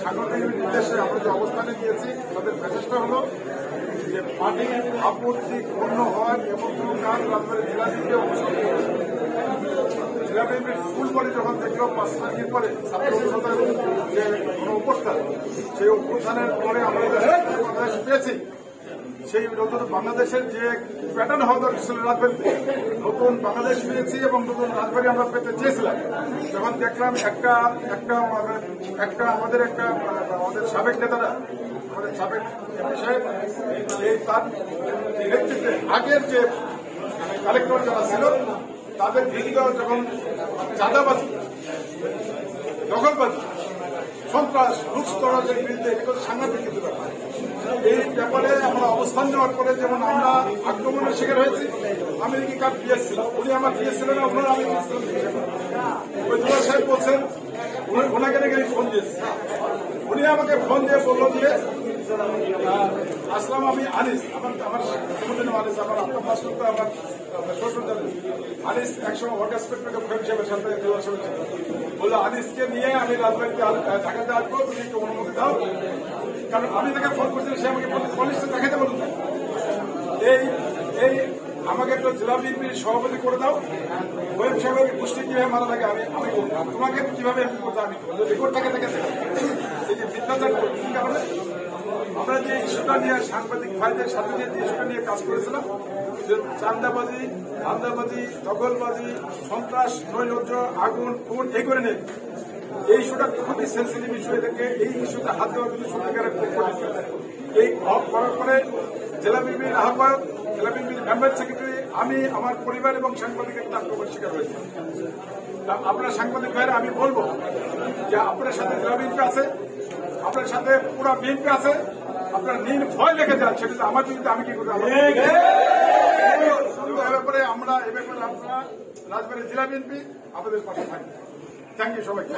সাংগঠনিক নির্দেশে আমরা যে অবস্থানে গিয়েছি তাদের মেসেজটা হলো যে পার্টি আপত্তি পূর্ণ হয় এবং কোনো কাজ রাজবাড়ী জেলা থেকে অনুসরণ করে জেলা বিএনপির ফুল বডি যখন দেখলো 5 তারিখের পরে ছাত্র জনতার যে কোনো অবস্থান সেই অভ্যুত্থানের পরে আমরা বাংলাদেশ পেয়েছি সেই নতুন বাংলাদেশের যে প্যাটার্ন হওয়া দরকার ছিল রাজবাড়িতে নতুন বাংলাদেশ পেয়েছি এবং নতুন রাজবাড়ি আমরা পেতে চেয়েছিলাম। যখন দেখলাম আমাদের সাবেক নেতারা আমাদের সাবেক সাহেব এই তার নেতৃত্বে আগের যে কালেক্টর যারা ছিল তাদের বিরুদ্ধে যখন চাঁদাবাজি দখলবাজি সন্ত্রাস লুটতরাজের বিরুদ্ধে এগুলো সাংঘাতিক কিছু ব্যাপার। এই ব্যাপারে আমরা অবস্থান নেওয়ার পরে যেমন আমরা আক্রমণের শিকার হয়েছি। আমেরিকার পিএস ছিল, উনি আমার পিএস ছিলেন না, ওনারা আমি ওই দুলাল সাহেব বলছেন ওনাকে নাকি ফোন দিয়েছি। উনি আমাকে ফোন দিয়ে বলল দিয়ে আসলাম আমি আনিস আমার আনিস আমার আপনার মাস্টার আমার শ্বশুর জানেন আনিস একসময় ওয়ার্ড ইন্সপেক্টরকে ফ্রেন্ড সাহেবের সাথে বললো আনিসকে নিয়ে আমি রাজবাড়িতে ঢাকাতে আসবো, তুমি একটু অনুমতি দাও। কারণ আমি তাকে ফোন করছিলাম, সে আমাকে পুলিশকে দেখাতে বলুন এই আমাকে একটা জেলা বিএনপির সভাপতি করে দাও। ওয়েব সাহেবের গোষ্ঠী কিভাবে মারা থাকে আমি বলতাম, তোমাকে কিভাবে এমপি করতে আমি রেকর্ড থাকে এই যে মিথ্যাচার করি কি কারণে আমরা যে ইস্যুটা নিয়ে সাংবাদিক ভাইদের সাথে যে ইস্যুটা নিয়ে কাজ করেছিলাম যে চাঁদাবাজি দখলবাজি সন্ত্রাস নৈরাজ্য আগুন খুন এই করে নেই এই ইস্যুটা খুবই সেন্সিটিভ ইস্যু থেকে এই ইস্যুতে হাত দেওয়া কিন্তু সত্যিকারের এই করার পরে জেলা বিএনপির আহ্বায়ক জেলা বিএনপির মেম্বার সেক্রেটারি আমি আমার পরিবার এবং সাংবাদিকের আক্রমণের শিকার হয়েছি। আপনার সাংবাদিক ভাইরা আমি বলবো যে আপনার সাথে জেলা বিএনপি আছে, আপনার সাথে পুরা বিএনপি আছে, আপনার ভয় লেগে যান সেটা আমার বিরুদ্ধে আমি কি করবো ব্যাপারে আমরা এ ব্যাপারে আপনারা রাজবাড়ী জেলা বিএনপি আপনাদের পাশে থাকবে। থ্যাংক ইউ সবাইকে।